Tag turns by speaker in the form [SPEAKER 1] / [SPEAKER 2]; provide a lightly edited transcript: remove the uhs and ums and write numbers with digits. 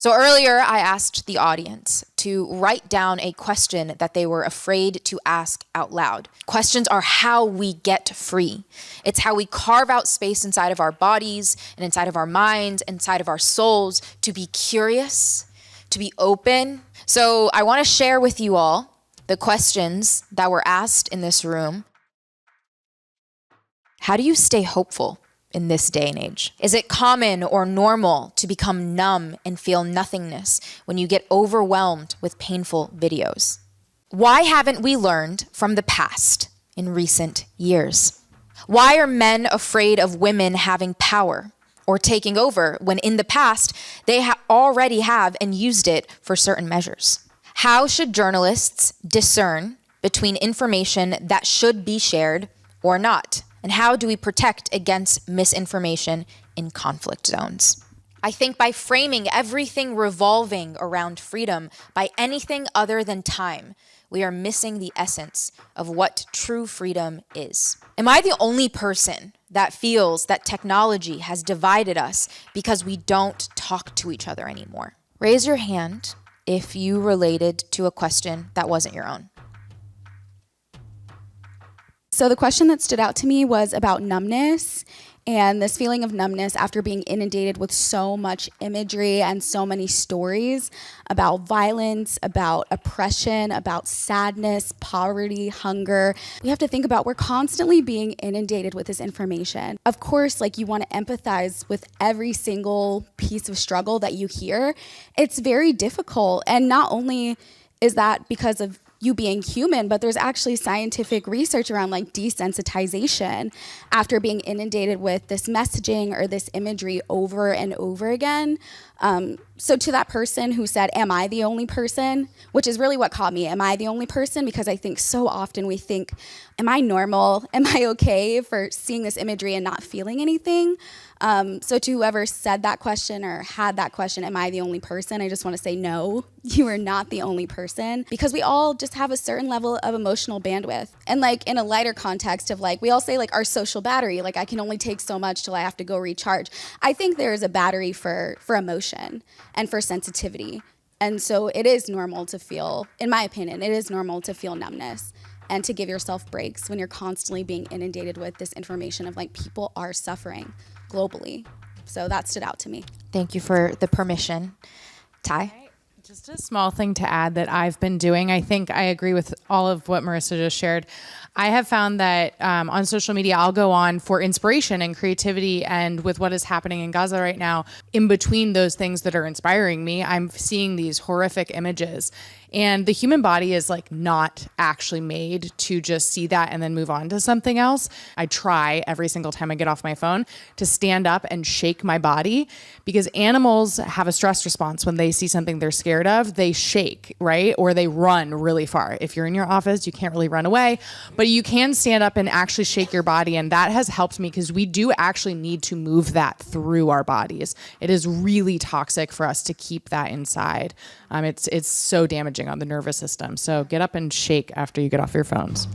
[SPEAKER 1] So earlier, I asked the audience to write down a question that they were afraid to ask out loud. Questions are how we get free. It's how we carve out space inside of our bodies and inside of our minds, inside of our souls, to be curious, to be open. So I want to share with you all the questions that were asked in this room. How do you stay hopeful in this day and age? Is it common or normal to become numb and feel nothingness when you get overwhelmed with painful videos? Why haven't we learned from the past in recent years? Why are men afraid of women having power or taking over when in the past they already have and used it for certain measures? How should journalists discern between information that should be shared or not? And how do we protect against misinformation in conflict zones? I think by framing everything revolving around freedom by anything other than time, we are missing the essence of what true freedom is. Am I the only person that feels that technology has divided us because we don't talk to each other anymore? Raise your hand if you related to a question that wasn't your own.
[SPEAKER 2] So the question that stood out to me was about numbness and this feeling of numbness after being inundated with so much imagery and so many stories about violence, about oppression, about sadness, poverty, hunger. We have to think about we're constantly being inundated with this information. Of course, like you want to empathize with every single piece of struggle that you hear. It's very difficult. And not only is that because of you being human, but there's actually scientific research around like desensitization after being inundated with this messaging or this imagery over and over again. So to that person who said, am I the only person? Which is really what caught me. Am I the only person? Because I think so often we think, am I normal? Am I okay for seeing this imagery and not feeling anything? So to whoever said that question or had that question, am I the only person? I just want to say no, you are not the only person, because we all just have a certain level of emotional bandwidth. And like in a lighter context of like, we all say like our social battery, like I can only take so much till I have to go recharge. I think there is a battery for emotion and for sensitivity. And so it is normal to feel, in my opinion, it is normal to feel numbness and to give yourself breaks when you're constantly being inundated with this information of like people are suffering globally. So that stood out to me.
[SPEAKER 1] Thank you for the permission. Ty?
[SPEAKER 3] Just a small thing to add that I've been doing. I think I agree with all of what Marissa just shared. I have found that on social media, I'll go on for inspiration and creativity, and with what is happening in Gaza right now, in between those things that are inspiring me, I'm seeing these horrific images. And the human body is like not actually made to just see that and then move on to something else. I try every single time I get off my phone to stand up and shake my body, because animals have a stress response when they see something they're scared of. They shake, right? Or they run really far. If you're in your office, you can't really run away, but you can stand up and actually shake your body. And that has helped me, because we do actually need to move that through our bodies. It is really toxic for us to keep that inside. It's so damaging on the nervous system. So get up and shake after you get off your phones.